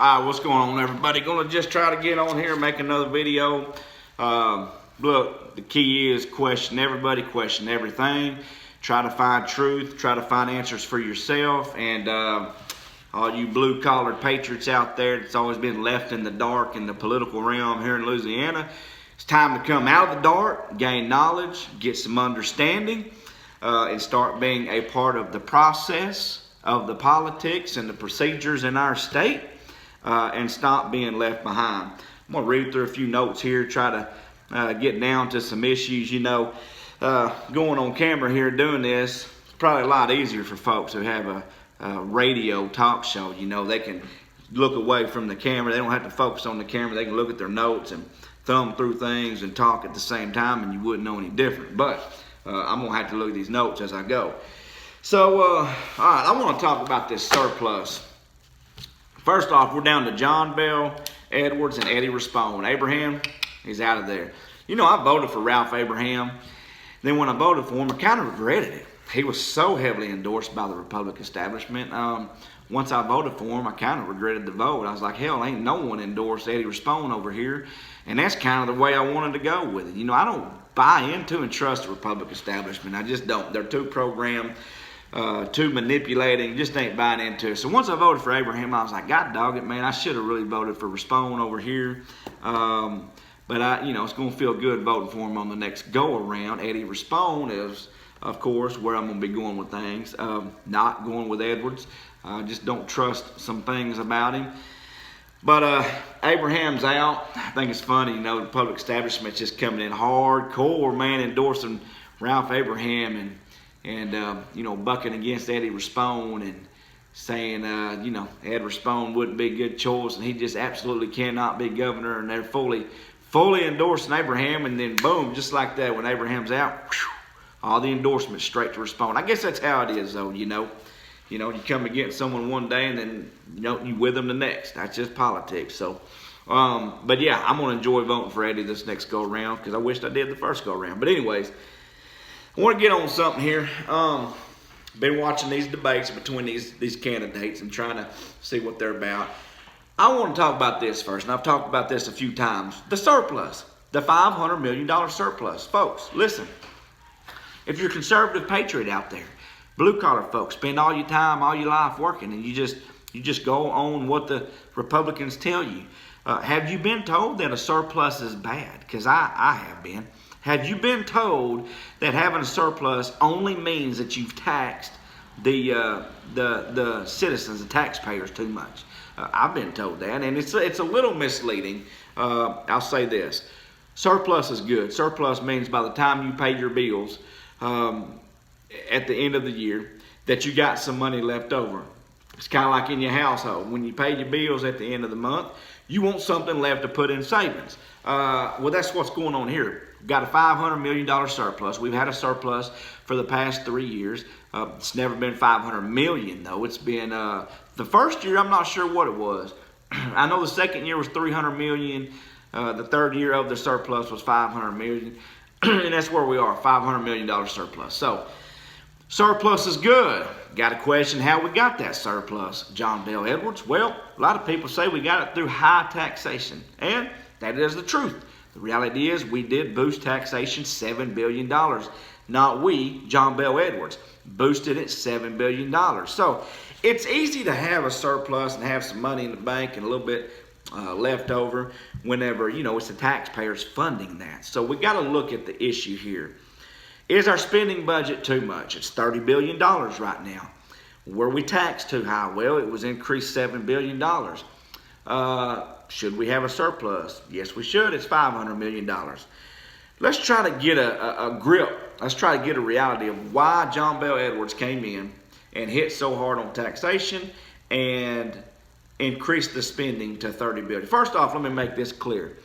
What's going on, everybody? Gonna just try to get on here and make another video. Look, the key is question everybody, question everything. Try to find truth, try to find answers for yourself. And all you blue-collar patriots out there that's always been left in the dark in the political realm here in Louisiana, it's time to come out of the dark, gain knowledge, get some understanding, and start being a part of the process of the politics and the procedures in our state. And stop being left behind. I'm going to read through a few notes here, try to get down to some issues. You know, going on camera here doing this, it's probably a lot easier for folks who have a radio talk show. You know, they can look away from the camera. They don't have to focus on the camera. They can look at their notes and thumb through things and talk at the same time, and you wouldn't know any different. But I'm going to have to look at these notes as I go. So, all right, I want to talk about this surplus. First off, we're down to John Bell, Edwards, and Eddie Rispone. Abraham, he's out of there. You know, I voted for Ralph Abraham. Then when I voted for him, I kind of regretted it. He was so heavily endorsed by the Republican establishment. Once I voted for him, I kind of regretted the vote. I was like, hell, ain't no one endorsed Eddie Rispone over here. And that's kind of the way I wanted to go with it. You know, I don't buy into and trust the Republican establishment. I just don't. They're too programmed. Too manipulating, just ain't buying into it. So once I voted for Abraham, I was like, God dog it, man, I should have really voted for Rispone over here. But you know, it's gonna feel good voting for him on the next go around. Eddie Rispone is, of course, where I'm gonna be going with things. Not going with Edwards. Just don't trust some things about him. But Abraham's out. I think it's funny, you know, the public establishment's just coming in hardcore, man, endorsing Ralph Abraham and you know, bucking against Eddie Rispone and saying, you know, Ed Rispone wouldn't be a good choice and he just absolutely cannot be governor, and they're fully endorsing Abraham. And then boom, just like that, when Abraham's out, whew, all the endorsements straight to Rispone. I guess that's how it is, though. You know, you come against someone one day and then you with them the next. That's just politics. So, but yeah, I'm gonna enjoy voting for Eddie this next go around because I wished I did the first go around. But anyways, I want to get on something here. Been watching these debates between these candidates and trying to see what they're about. I want to talk about this first, and I've talked about this a few times. The surplus, the $500 million surplus. Folks, listen. If you're a conservative patriot out there, blue-collar folks, spend all your time, all your life working, and you just go on what the Republicans tell you. Have you been told that a surplus is bad? Because I have been. Have you been told that having a surplus only means that you've taxed the citizens, the taxpayers, too much? I've been told that, and it's a little misleading. I'll say this: surplus is good. Surplus means by the time you pay your bills at the end of the year, that you got some money left over. It's kind of like in your household. When you pay your bills at the end of the month, you want something left to put in savings. Well, that's what's going on here. We've got a $500 million surplus. We've had a surplus for the past 3 years. It's never been $500 million, though. It's been, the first year, I'm not sure what it was. I know the second year was $300 million. The third year of the surplus was $500 million. And that's where we are, $500 million surplus. So, surplus is good. Got a question how we got that surplus, John Bell Edwards? Well, a lot of people say we got it through high taxation. And that is the truth. The reality is we did boost taxation $7 billion. Not we, John Bell Edwards, boosted it $7 billion. So it's easy to have a surplus and have some money in the bank and a little bit left over whenever, you know, it's the taxpayers funding that. So we got to look at the issue here. Is our spending budget too much? It's $30 billion right now. Were we taxed too high? Well, it was increased $7 billion. Should we have a surplus? Yes, we should. It's $500 million. Let's try to get a grip. Let's try to get a reality of why John Bell Edwards came in and hit so hard on taxation and increased the spending to $30 billion. First off, let me make this clear.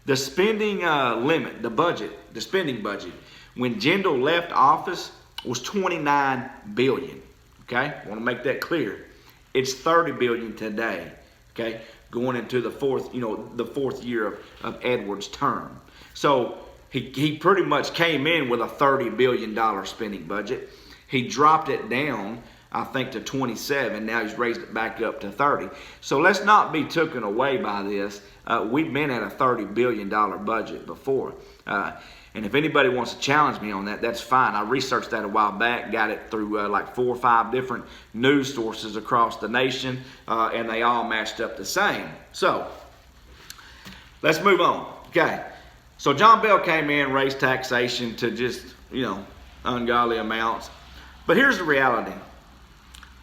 The spending limit, the spending budget, when Jindal left office was $29 billion. Okay, I want to make that clear. It's $30 billion today. Okay, going into the fourth year of Edwards' term. So he pretty much came in with a $30 billion spending budget. He dropped it down I think, to 27. Now he's raised it back up to 30. So let's not be taken away by this. We've been at a $30 billion budget before. And if anybody wants to challenge me on that, that's fine. I researched that a while back, got it through like 4 or 5 different news sources across the nation, and they all matched up the same. So let's move on. Okay. So John Bell came in, raised taxation to just, ungodly amounts. But here's the reality.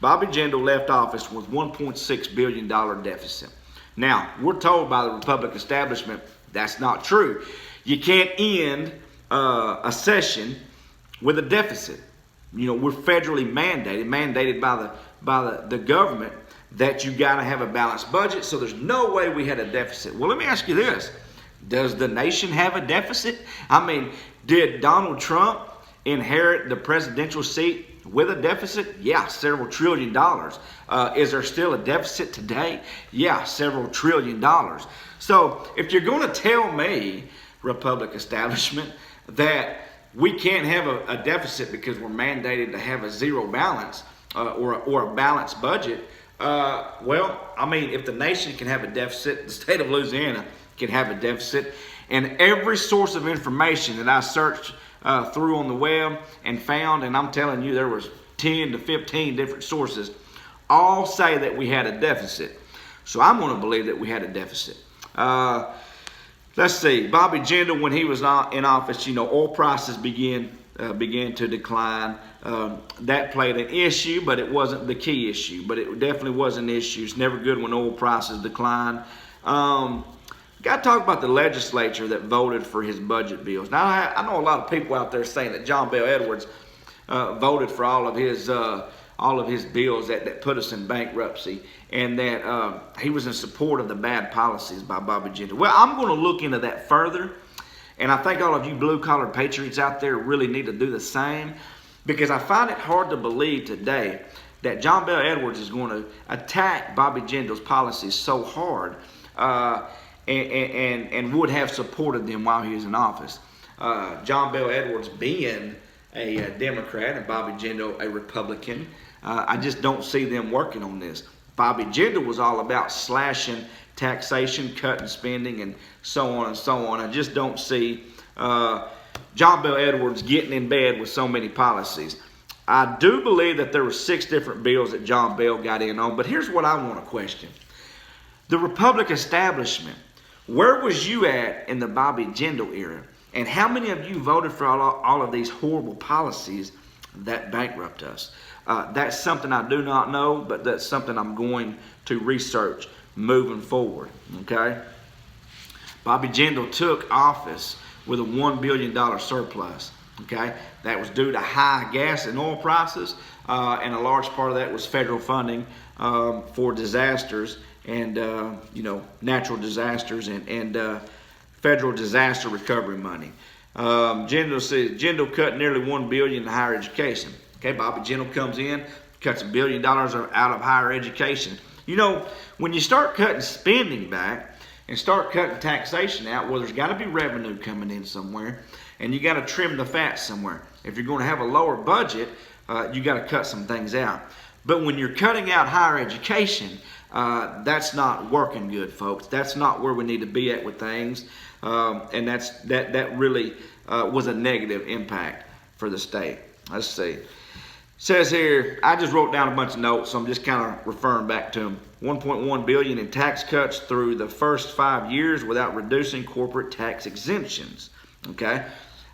Bobby Jindal left office with $1.6 billion deficit. Now, we're told by the Republican establishment that's not true. You can't end a session with a deficit. We're federally mandated by the government that you got to have a balanced budget. So there's no way we had a deficit. Well, let me ask you this. Does the nation have a deficit? I mean, did Donald Trump inherit the presidential seat with a deficit? Yeah, several trillion dollars. Is there still a deficit today? Yeah, several trillion dollars. So if you're going to tell me, Republican establishment, that we can't have a deficit because we're mandated to have a zero balance or a balanced budget, well, I mean, if the nation can have a deficit, the state of Louisiana can have a deficit. And every source of information that I searched through on the web and found, and I'm telling you, there was 10 to 15 different sources, all say that we had a deficit. So I'm going to believe that we had a deficit. Let's see. Bobby Jindal, when he was in office, oil prices began to decline. That played an issue, but it wasn't the key issue. But it definitely was an issue. It's never good when oil prices decline. Got to talk about the legislature that voted for his budget bills. Now, I know a lot of people out there saying that John Bell Edwards voted for all of his bills that put us in bankruptcy, and that he was in support of the bad policies by Bobby Jindal. Well, I'm going to look into that further, and I think all of you blue-collar patriots out there really need to do the same, because I find it hard to believe today that John Bell Edwards is going to attack Bobby Jindal's policies so hard and would have supported them while he was in office. John Bell Edwards being a Democrat and Bobby Jindal a Republican, I just don't see them working on this. Bobby Jindal was all about slashing taxation, cutting spending, and so on and so on. I just don't see John Bell Edwards getting in bed with so many policies. I do believe that there were 6 different bills that John Bell got in on, but here's what I want to question. The Republican establishment, where was you at in the Bobby Jindal era? And how many of you voted for all of these horrible policies that bankrupt us? That's something I do not know, but that's something I'm going to research moving forward, okay? Bobby Jindal took office with a $1 billion surplus, okay? That was due to high gas and oil prices, and a large part of that was federal funding for disasters and, natural disasters and federal disaster recovery money. Jindal cut nearly $1 billion in higher education. Okay, Bobby Jindal comes in, cuts $1 billion out of higher education. When you start cutting spending back and start cutting taxation out, well, there's got to be revenue coming in somewhere, and you got to trim the fat somewhere. If you're going to have a lower budget, you got to cut some things out. But when you're cutting out higher education, that's not working good, folks. That's not where we need to be at with things, and that really was a negative impact for the state. Let's see. It says here, I just wrote down a bunch of notes, so I'm just kind of referring back to them. $1.1 billion in tax cuts through the first 5 years without reducing corporate tax exemptions. Okay,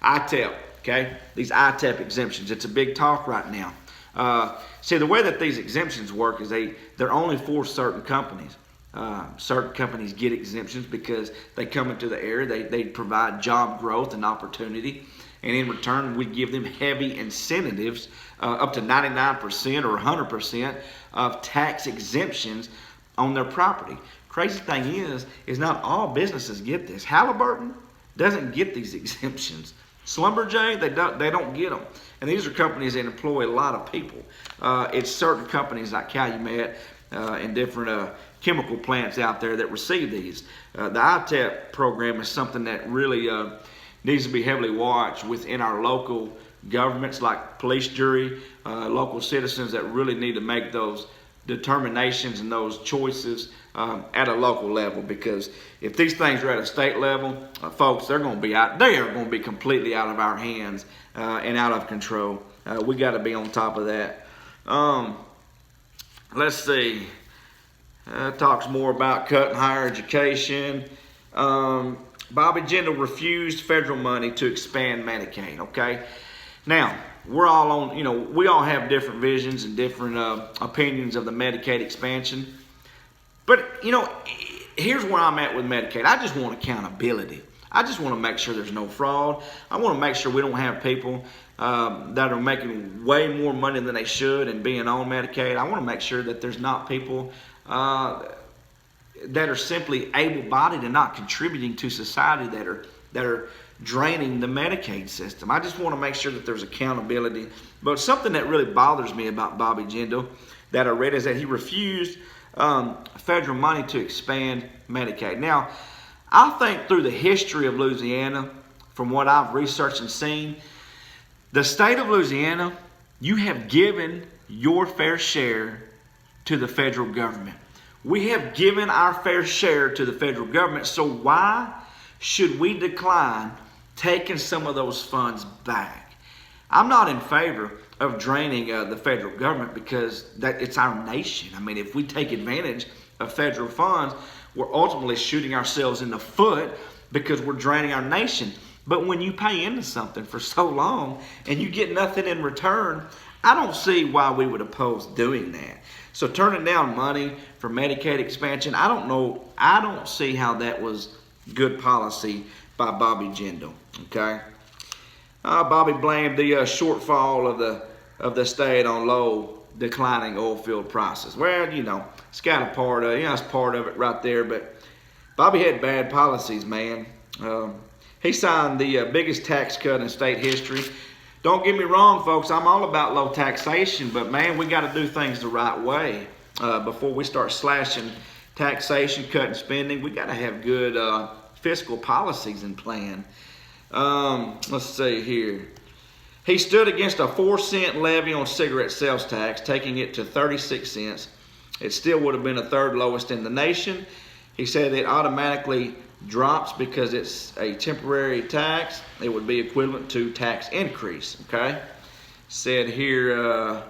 ITEP. Okay, these ITEP exemptions. It's a big talk right now. See, the way that these exemptions work is they're only for certain companies. Certain companies get exemptions because they come into the area, they provide job growth and opportunity, and in return we give them heavy incentives, up to 99% or 100% of tax exemptions on their property. Crazy thing is not all businesses get this. Halliburton doesn't get these exemptions. Schlumberger, they don't get them. And these are companies that employ a lot of people. It's certain companies like Calumet and different chemical plants out there that receive these. The ITEP program is something that really needs to be heavily watched within our local governments like police, jury, local citizens that really need to make those determinations and those choices at a local level, because if these things are at a state level, folks, they are going to be completely out of our hands and out of control. We got to be on top of that. Let's see. Talks more about cutting higher education. Bobby Jindal refused federal money to expand Medicaid. Okay, now we're all on. We all have different visions and different opinions of the Medicaid expansion. But here's where I'm at with Medicaid. I just want accountability. I just want to make sure there's no fraud. I want to make sure we don't have people that are making way more money than they should and being on Medicaid. I want to make sure that there's not people that are simply able-bodied and not contributing to society that are draining the Medicaid system. I just want to make sure that there's accountability. But something that really bothers me about Bobby Jindal that I read is that he refused federal money to expand Medicaid. Now, I think through the history of Louisiana, from what I've researched and seen, the state of Louisiana, you have given your fair share to the federal government. We have given our fair share to the federal government, so why should we decline taking some of those funds back? I'm not in favor of draining the federal government, because it's our nation. I mean, if we take advantage of federal funds, we're ultimately shooting ourselves in the foot, because we're draining our nation. But when you pay into something for so long and you get nothing in return, I don't see why we would oppose doing that. So turning down money for Medicaid expansion, I don't see how that was good policy by Bobby Jindal. Okay, Bobby blamed the shortfall of the state on low declining oil field prices. Well, it's got a part of it's part of it right there. But Bobby had bad policies, man. He signed the biggest tax cut in state history. Don't get me wrong, folks. I'm all about low taxation, but man, we got to do things the right way before we start slashing taxation, cutting spending. We got to have good fiscal policies in plan. Let's see here. He stood against a 4-cent levy on cigarette sales tax, taking it to 36 cents. It still would have been the third lowest in the nation. He said it automatically drops because it's a temporary tax. It would be equivalent to tax increase. Okay, said here,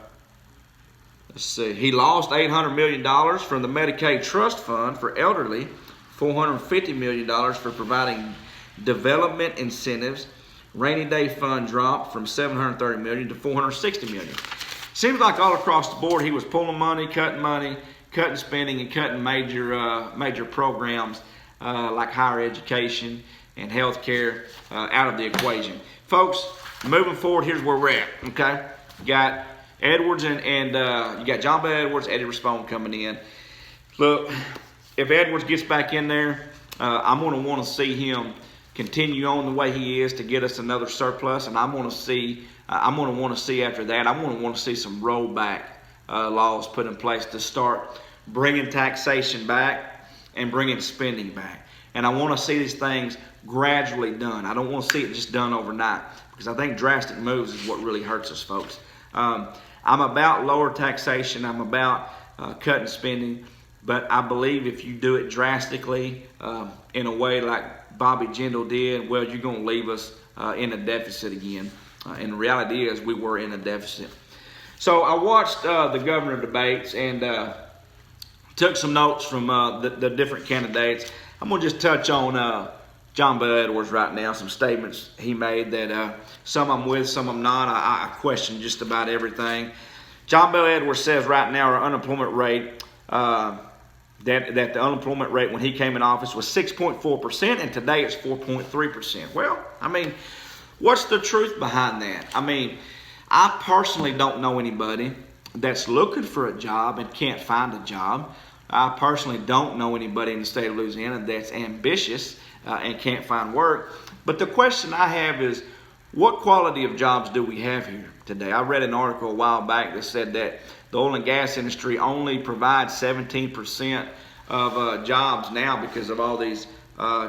let's see, he lost $800 million from the Medicaid trust fund for elderly, $450 million for providing development incentives. Rainy day fund dropped from $730 million to $460 million. Seems like all across the board he was pulling money, cutting spending, and cutting major programs like higher education and health care out of the equation. Folks, moving forward, here's where we're at. Okay, you got Edwards and you got John Bel Edwards, Eddie Rispone coming in. Look, if Edwards gets back in there, I'm going to want to see him continue on the way he is to get us another surplus, and I'm going to want to see after that. I'm going to want to see some rollback laws put in place to start bringing taxation back and bringing spending back. And I want to see these things gradually done. I don't want to see it just done overnight, because I think drastic moves is what really hurts us, folks. I'm about lower taxation. I'm about cutting spending. But I believe if you do it drastically in a way like Bobby Jindal did, well, you're going to leave us in a deficit again. And the reality is we were in a deficit. So I watched the governor debates and took some notes from the different candidates. I'm going to just touch on John Bel Edwards right now, some statements he made that some I'm with, some I'm not. I question just about everything. John Bel Edwards says right now our unemployment rate, that the unemployment rate when he came in office was 6.4%, and today it's 4.3%. Well, I mean, what's the truth behind that? I mean, I personally don't know anybody that's looking for a job and can't find a job. I personally don't know anybody in the state of Louisiana that's ambitious and can't find work. But the question I have is, what quality of jobs do we have here today? I read an article a while back that said that the oil and gas industry only provides 17% of jobs now because of all these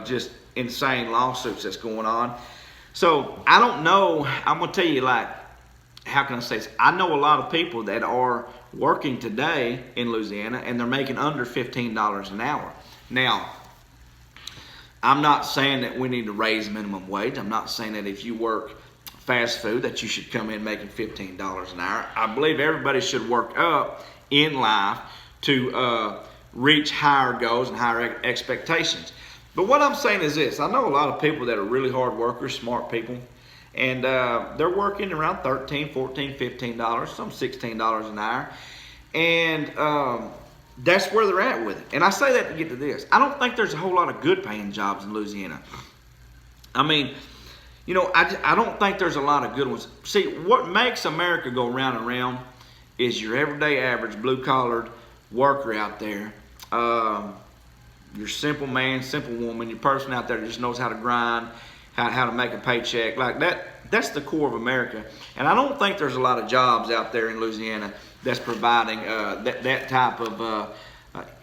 just insane lawsuits that's going on. So I don't know. I'm gonna tell you, like, how can I say this? I know a lot of people that are working today in Louisiana and they're making under $15 an hour. Now, I'm not saying that we need to raise minimum wage. I'm not saying that if you work fast food that you should come in making $15 an hour. I believe everybody should work up in life to reach higher goals and higher expectations. But what I'm saying is this: I know a lot of people that are really hard workers, smart people, and they're working around $13, $14, $15, some $16 an hour, and that's where they're at with it. And I say that to get to this: I don't think there's a whole lot of good paying jobs in Louisiana. I mean, you know, I don't think there's a lot of good ones. See, what makes America go round and round is your everyday average blue-collared worker out there, your simple man, simple woman, your person out there that just knows how to grind, how to make a paycheck. Like that, that's the core of America. And I don't think there's a lot of jobs out there in Louisiana that's providing that type of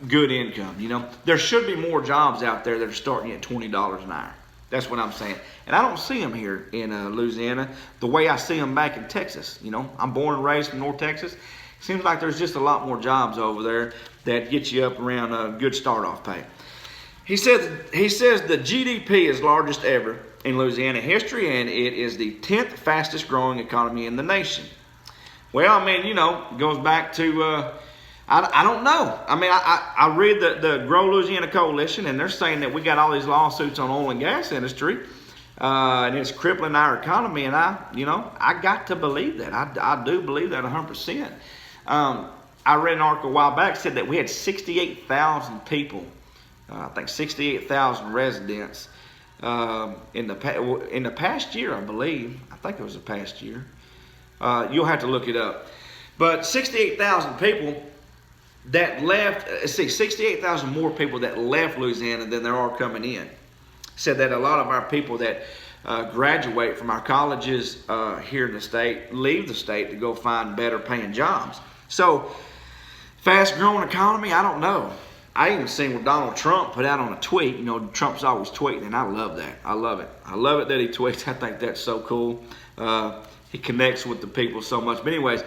good income. You know, there should be more jobs out there that are starting at $20 an hour. That's what I'm saying. And I don't see them here in Louisiana the way I see them back in Texas. You know, I'm born and raised from North Texas. Seems like there's just a lot more jobs over there that get you up around a good start-off pay. He says the GDP is largest ever in Louisiana history, and it is the 10th fastest growing economy in the nation. Well, I mean, you know, it goes back to, I don't know. I mean, I read the Grow Louisiana Coalition, and they're saying that we got all these lawsuits on oil and gas industry, and it's crippling our economy, and I got to believe that. I do believe that 100%. I read an article a while back said that we had 68,000 people, I think 68,000 residents in the past year, I believe. I think it was the past year. You'll have to look it up. But 68,000 people that left, 68,000 more people that left Louisiana than there are coming in. Said that a lot of our people that graduate from our colleges here in the state leave the state to go find better paying jobs. So, fast growing economy, I don't know. I even seen what Donald Trump put out on a tweet. You know, Trump's always tweeting, and I love that. I love it. I love it that he tweets. I think that's so cool. He connects with the people so much. But anyways,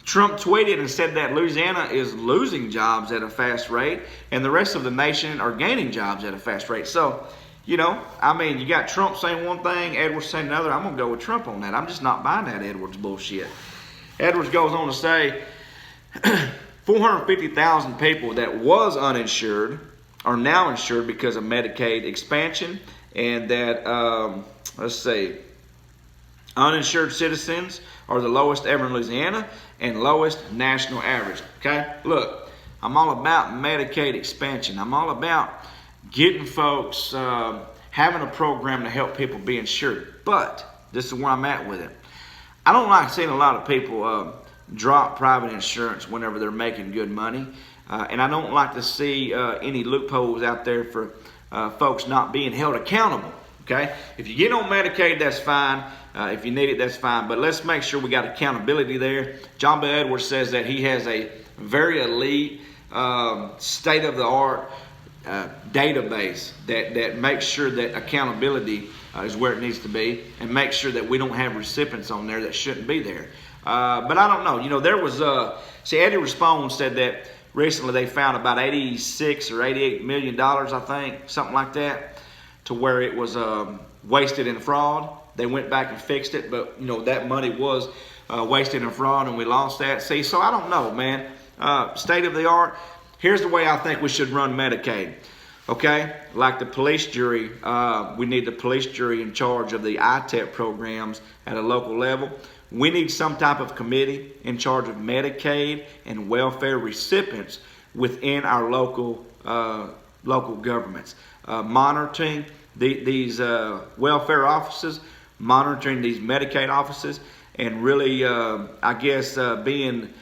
Trump tweeted and said that Louisiana is losing jobs at a fast rate, and the rest of the nation are gaining jobs at a fast rate. So, you know, I mean, you got Trump saying one thing, Edwards saying another. I'm going to go with Trump on that. I'm just not buying that Edwards bullshit. Edwards goes on to say 450,000 people that was uninsured are now insured because of Medicaid expansion, and that, uninsured citizens are the lowest ever in Louisiana and lowest national average. Okay, look, I'm all about Medicaid expansion. I'm all about getting folks, having a program to help people be insured. But this is where I'm at with it. I don't like seeing a lot of people drop private insurance whenever they're making good money. And I don't like to see any loopholes out there for folks not being held accountable. Okay, if you get on Medicaid, that's fine. If you need it, that's fine. But let's make sure we got accountability there. John B. Edwards says that he has a very elite, state-of-the-art database that makes sure that accountability is where it needs to be, and make sure that we don't have recipients on there that shouldn't be there. But I don't know. You know, there was Eddie Rispone said that recently they found about $86 or $88 million, I think, something like that, to where it was wasted in fraud. They went back and fixed it, but you know that money was wasted in fraud, and we lost that. See, so I don't know, man. State of the art. Here's the way I think we should run Medicaid. Okay, like the police jury, we need the police jury in charge of the ITEP programs at a local level. We need some type of committee in charge of Medicaid and welfare recipients within our local governments, monitoring these welfare offices, monitoring these Medicaid offices, and really, being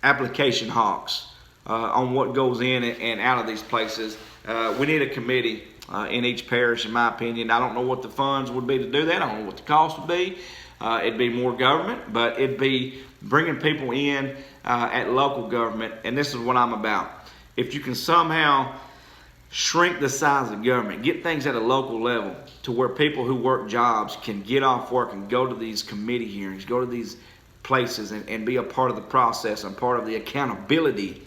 application hawks on what goes in and out of these places. We need a committee in each parish, in my opinion. I don't know what the funds would be to do that. I don't know what the cost would be. It'd be more government, but it'd be bringing people in at local government. And this is what I'm about. If you can somehow shrink the size of government, get things at a local level to where people who work jobs can get off work and go to these committee hearings, go to these places and be a part of the process and part of the accountability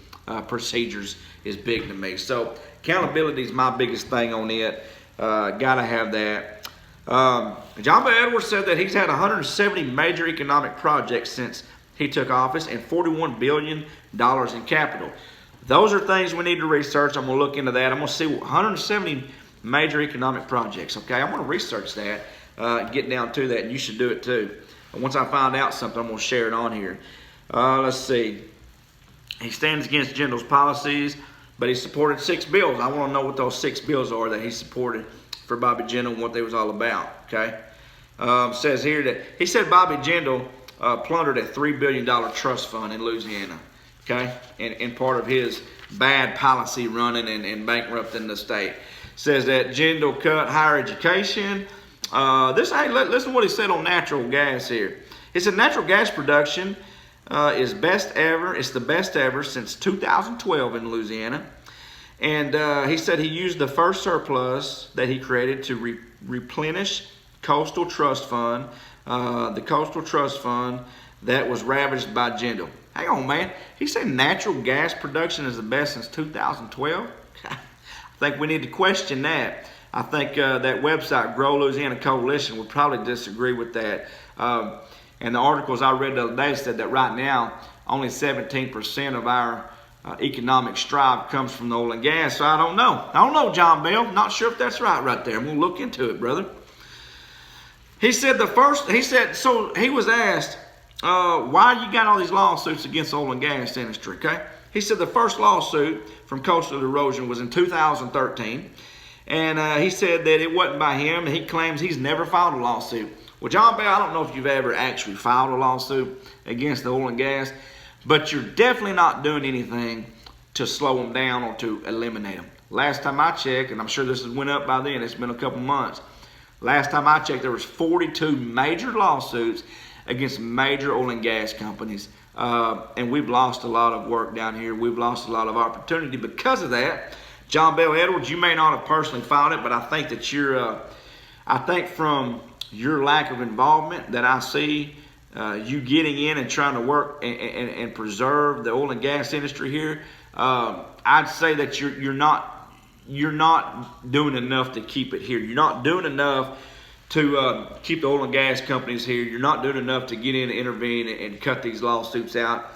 procedures is big to me. So accountability is my biggest thing on it. Gotta have that. John Bel Edwards said that he's had 170 major economic projects since he took office and $41 billion in capital. Those are things we need to research. I'm going to look into that. I'm going to see 170 major economic projects. Okay, I'm going to research that, get down to that, and you should do it too. And once I find out something, I'm going to share it on here. Let's see. He stands against Jindal's policies, but he supported 6 bills. I want to know what those 6 bills are that he supported for Bobby Jindal and what they was all about. Okay, says here that he said Bobby Jindal plundered a $3 billion trust fund in Louisiana. Okay, and part of his bad policy running and bankrupting the state. Says that Jindal cut higher education. Listen to what he said on natural gas here. He said natural gas production is best ever. It's the best ever since 2012 in Louisiana. And he said he used the first surplus that he created to replenish Coastal Trust Fund, the Coastal Trust Fund that was ravaged by Jindal. Hang on, man. He said natural gas production is the best since 2012? I think we need to question that. I think that website, Grow Louisiana Coalition, would probably disagree with that. And the articles I read the other day said that right now, only 17% of our economic strive comes from the oil and gas. So I don't know. I don't know, John Bell. Not sure if that's right there. I'm going to look into it, brother. He said so he was asked, why you got all these lawsuits against the oil and gas industry, okay? He said the first lawsuit from coastal erosion was in 2013. And he said that it wasn't by him. And he claims he's never filed a lawsuit. Well, John Bell, I don't know if you've ever actually filed a lawsuit against the oil and gas, but you're definitely not doing anything to slow them down or to eliminate them. Last time I checked, and I'm sure this has went up by then, it's been a couple months. Last time I checked, there was 42 major lawsuits against major oil and gas companies. And we've lost a lot of work down here. We've lost a lot of opportunity because of that. John Bel Edwards, you may not have personally filed it, but I think that I think from your lack of involvement that I see you getting in and trying to work and preserve the oil and gas industry here, I'd say that you're not doing enough to keep it here. You're not doing enough to keep the oil and gas companies here. You're not doing enough to get in and intervene and cut these lawsuits out.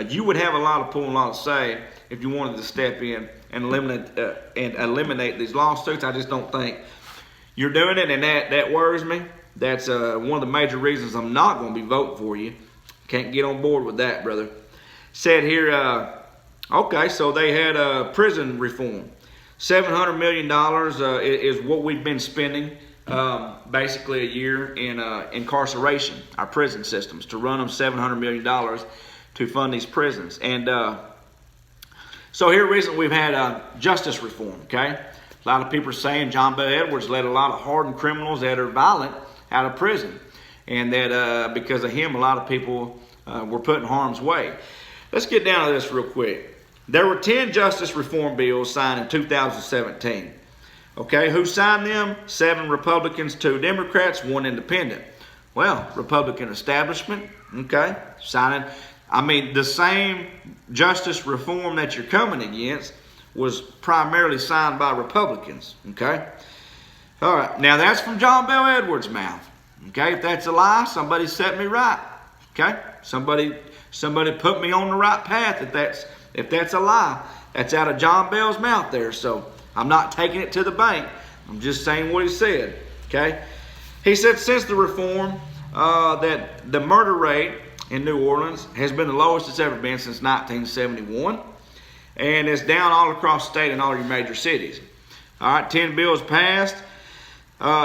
You would have a lot of pull and a lot of say if you wanted to step in and eliminate these lawsuits. I just don't think you're doing it, and that worries me. That's one of the major reasons I'm not going to be voting for you. Can't get on board with that, brother. Said here, okay, so they had prison reform. $700 million is what we've been spending basically a year in incarceration, our prison systems, to run them $700 million to fund these prisons. And so here recently we've had justice reform, okay? A lot of people are saying John Bel Edwards let a lot of hardened criminals that are violent out of prison. And that because of him, a lot of people were put in harm's way. Let's get down to this real quick. There were 10 justice reform bills signed in 2017. Okay, who signed them? 7 Republicans, 2 Democrats, 1 independent. Well, Republican establishment, okay, signing. I mean, the same justice reform that you're coming against was primarily signed by Republicans, okay? All right, now that's from John Bel Edwards' mouth, okay? If that's a lie, somebody set me right, okay? Somebody put me on the right path if that's a lie. That's out of John Bell's mouth there, so I'm not taking it to the bank. I'm just saying what he said, okay? He said since the reform that the murder rate in New Orleans has been the lowest it's ever been since 1971. And it's down all across the state in all your major cities. All right, 10 bills passed.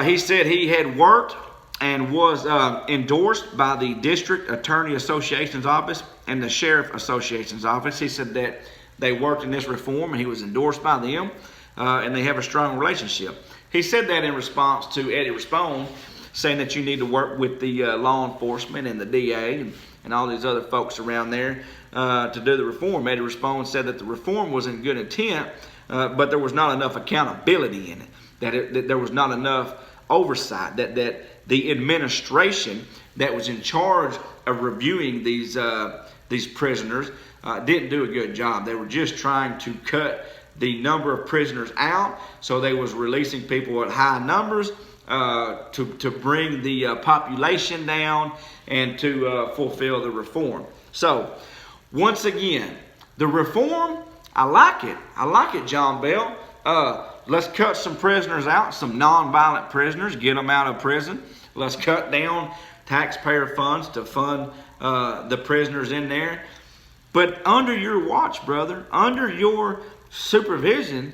He said he had worked and was endorsed by the District Attorney Association's office and the Sheriff Association's office. He said that they worked in this reform and he was endorsed by them, and they have a strong relationship. He said that in response to Eddie Rispone saying that you need to work with the law enforcement and the DA and all these other folks around there to do the reform. Made a response, said that the reform was in good intent, but there was not enough accountability in it. That there was not enough oversight. That the administration that was in charge of reviewing these prisoners didn't do a good job. They were just trying to cut the number of prisoners out, so they was releasing people at high numbers to bring the population down and to fulfill the reform. So once again, the reform, I like it. I like it, John Bell. Let's cut some prisoners out, some non-violent prisoners, get them out of prison. Let's cut down taxpayer funds to fund the prisoners in there. But under your watch, brother, under your supervision,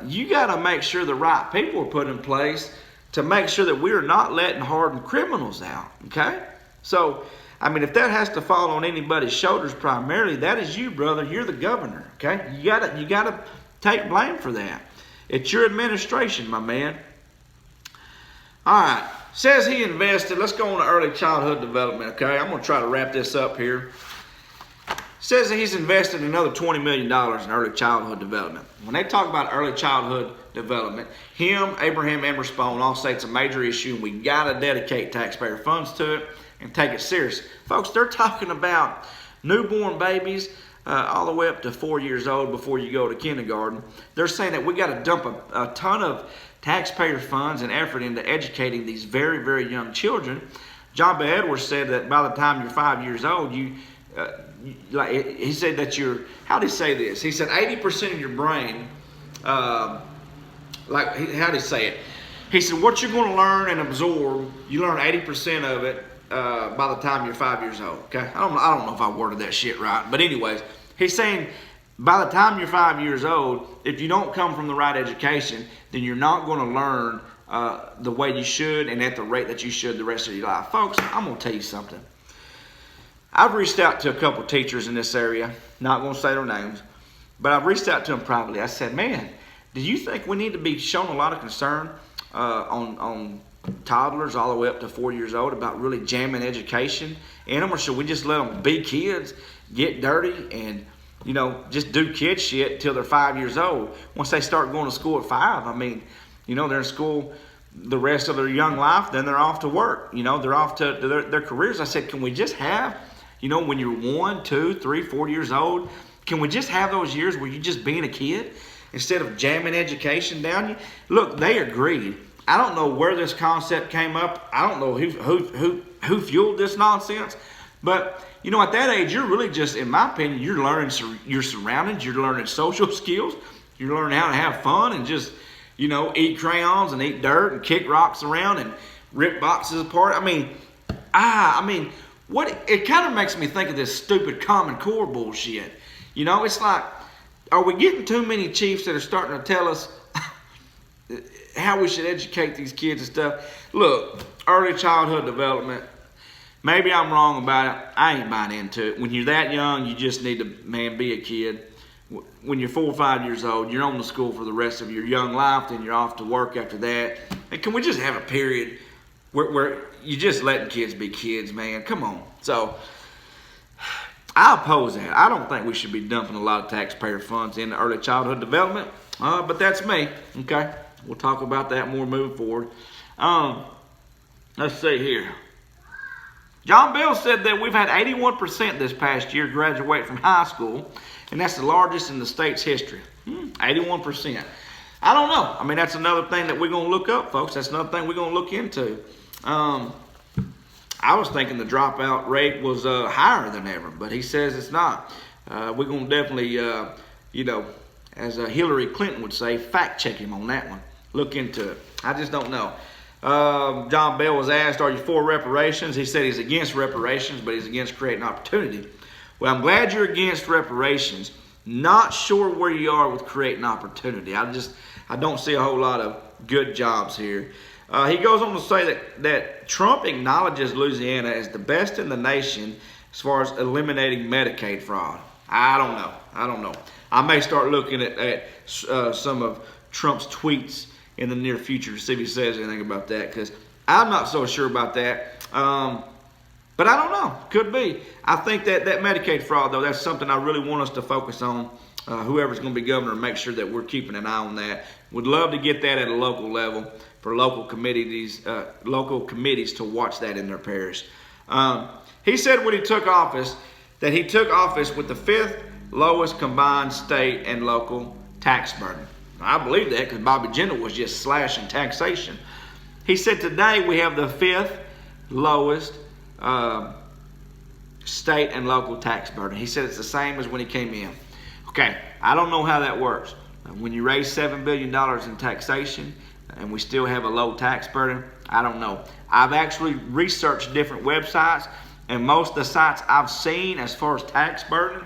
you got to make sure the right people are put in place to make sure that we are not letting hardened criminals out, okay? So, I mean, if that has to fall on anybody's shoulders primarily, that is you, brother. You're the governor, okay? You gotta take blame for that. It's your administration, my man. All right. Says he invested. Let's go on to early childhood development, okay? I'm going to try to wrap this up here. Says that he's invested another $20 million in early childhood development. When they talk about early childhood development, him, Abraham, and Rispone all say it's a major issue, and we got to dedicate taxpayer funds to it and take it serious. Folks, they're talking about newborn babies all the way up to 4 years old before you go to kindergarten. They're saying that we got to dump a ton of taxpayer funds and effort into educating these very, very young children. John B. Edwards said that by the time you're 5 years old, like he said that how did he say this? He said 80% of your brain, how did he say it? He said what you're going to learn and absorb, you learn 80% of it by the time you're 5 years old. Okay, I don't know if I worded that shit right, but anyways, he's saying by the time you're 5 years old, if you don't come from the right education, then you're not going to learn the way you should and at the rate that you should the rest of your life. Folks, I'm going to tell you something. I've reached out to a couple teachers in this area, not going to say their names, but I've reached out to them privately. I said, man, do you think we need to be shown a lot of concern on toddlers all the way up to 4 years old about really jamming education in them, or should we just let them be kids, get dirty, and just do kid shit until they're 5 years old? Once they start going to school at 5, I mean, they're in school the rest of their young life, then they're off to work. They're off to their careers. I said, can we just have, when you're 1, 2, 3, 4 years old, can we just have those years where you're just being a kid instead of jamming education down you? Look, they agreed. I don't know where this concept came up. I don't know who fueled this nonsense. But, at that age, you're really just, in my opinion, you're learning your surroundings. You're learning social skills. You're learning how to have fun and just, eat crayons and eat dirt and kick rocks around and rip boxes apart. I mean, it kind of makes me think of this stupid Common Core bullshit. It's like, are we getting too many chiefs that are starting to tell us how we should educate these kids and stuff? Look, early childhood development, maybe I'm wrong about it. I ain't buying into it. When you're that young, you just need to, be a kid. When you're 4 or 5 years old, you're on to school for the rest of your young life, then you're off to work after that. And can we just have a period where you're just letting kids be kids, man? Come on. So, I oppose that. I don't think we should be dumping a lot of taxpayer funds into early childhood development, but that's me, okay? We'll talk about that more moving forward. Let's see here. John Bell said that we've had 81% this past year graduate from high school, and that's the largest in the state's history. 81%. I don't know. I mean, that's another thing that we're going to look up, folks. That's another thing we're going to look into. I was thinking the dropout rate was higher than ever, but he says it's not. We're going to definitely, as Hillary Clinton would say, fact check him on that one. Look into it. I just don't know. John Bell was asked, are you for reparations? He said he's against reparations, but he's against creating opportunity. Well, I'm glad you're against reparations. Not sure where you are with creating opportunity. I don't see a whole lot of good jobs here. He goes on to say that Trump acknowledges Louisiana as the best in the nation as far as eliminating Medicaid fraud. I don't know. I may start looking at some of Trump's tweets in the near future to see if he says anything about that, because I'm not so sure about that. But But I don't know. Could be. I think that Medicaid fraud, though, that's something I really want us to focus on. Whoever's going to be governor, make sure that we're keeping an eye on that. Would love to get that at a local level for local committees to watch that in their parish. He said when he took office that he took office with the 5th lowest combined state and local tax burden. I believe that because Bobby Jindal was just slashing taxation. He said today we have the 5th lowest state and local tax burden. He said it's the same as when he came in. Okay, I don't know how that works. When you raise $7 billion in taxation and we still have a low tax burden, I don't know. I've actually researched different websites, and most of the sites I've seen as far as tax burden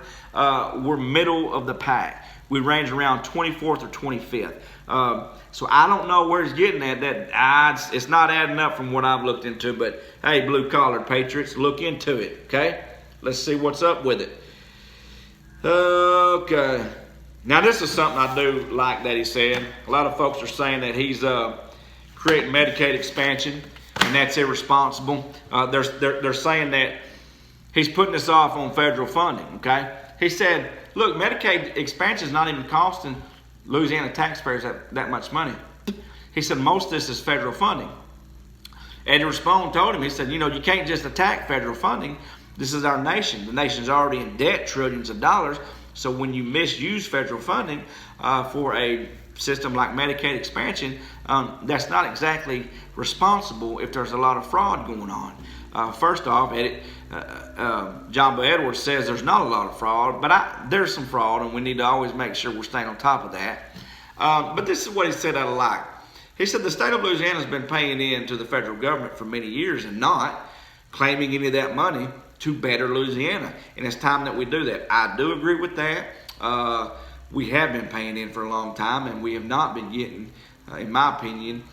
were middle of the pack. We range around 24th or 25th. So I don't know where he's getting at. It's not adding up from what I've looked into, but hey, blue-collar patriots, look into it, okay? Let's see what's up with it. Okay. Now, this is something I do like that he said. A lot of folks are saying that he's creating Medicaid expansion, and that's irresponsible. They're saying that he's putting this off on federal funding, okay? He said, look, Medicaid expansion is not even costing Louisiana taxpayers that much money. He said most of this is federal funding. And Rispone told him, he said, you know, you can't just attack federal funding. This is our nation. The nation's already in debt, trillions of dollars. So when you misuse federal funding for a system like Medicaid expansion, that's not exactly responsible if there's a lot of fraud going on. First off, John Bel Edwards says there's not a lot of fraud, but there's some fraud, and we need to always make sure we're staying on top of that. But this is what he said I like. He said the state of Louisiana has been paying in to the federal government for many years and not claiming any of that money to better Louisiana. And it's time that we do that. I do agree with that. We have been paying in for a long time, and we have not been getting, in my opinion,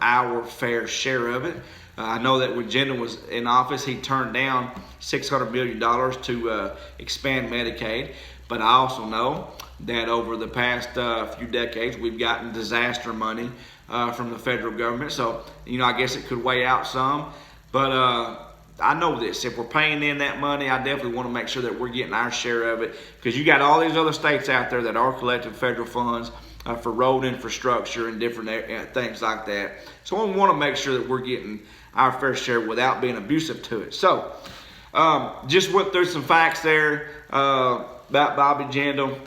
our fair share of it. I know that when Jindal was in office, he turned down $600 million to expand Medicaid. But I also know that over the past few decades, we've gotten disaster money from the federal government. So, you know, I guess it could weigh out some. But I know this. If we're paying in that money, I definitely want to make sure that we're getting our share of it. Because you got all these other states out there that are collecting federal funds for road infrastructure and different things like that. So we want to make sure that we're getting our fair share without being abusive to it. So just went through some facts there about Bobby Jindal,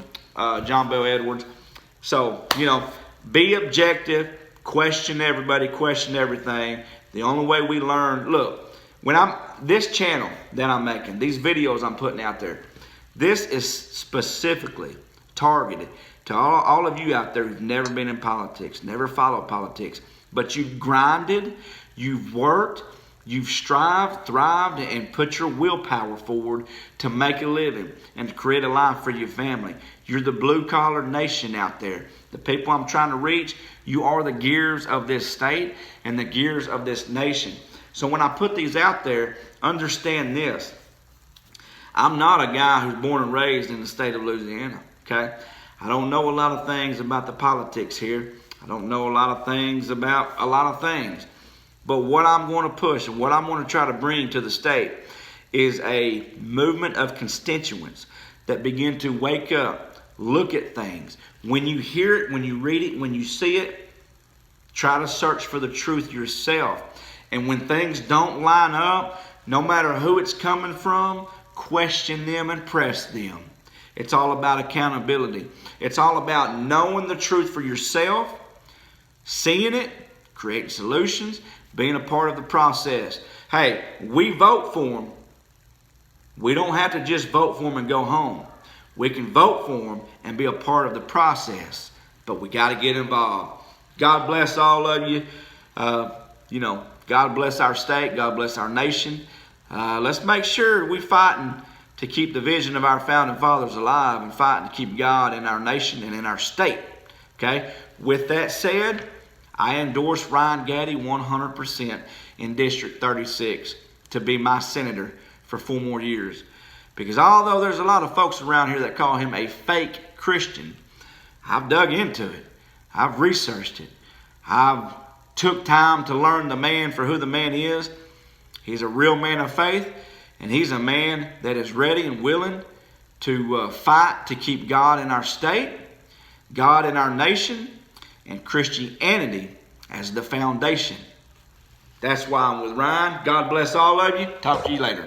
John Bel Edwards. So, you know, be objective, question everybody, question everything. The only way we learn, look, this channel that I'm making, these videos I'm putting out there, this is specifically targeted to all of you out there who've never been in politics, never followed politics, but you've grinded, you've worked, you've strived, thrived, and put your willpower forward to make a living and to create a life for your family. You're the blue-collar nation out there. The people I'm trying to reach, you are the gears of this state and the gears of this nation. So when I put these out there, understand this. I'm not a guy who's born and raised in the state of Louisiana, okay? I don't know a lot of things about the politics here. I don't know a lot of things about a lot of things. But what I'm going to push and what I'm going to try to bring to the state is a movement of constituents that begin to wake up, look at things. When you hear it, when you read it, when you see it, try to search for the truth yourself. And when things don't line up, no matter who it's coming from, question them and press them. It's all about accountability. It's all about knowing the truth for yourself, seeing it, creating solutions, being a part of the process. Hey, we vote for them. We don't have to just vote for them and go home. We can vote for them and be a part of the process, but we got to get involved. God bless all of you. God bless our state. God bless our nation. Let's make sure we're fighting to keep the vision of our founding fathers alive and fighting to keep God in our nation and in our state. Okay? With that said, I endorse Ryan Gaddy 100% in District 36 to be my senator for 4 more years. Because although there's a lot of folks around here that call him a fake Christian, I've dug into it. I've researched it. I've took time to learn the man for who the man is. He's a real man of faith. And he's a man that is ready and willing to fight to keep God in our state, God in our nation, and Christianity as the foundation. That's why I'm with Ryan. God bless all of you. Talk to you later.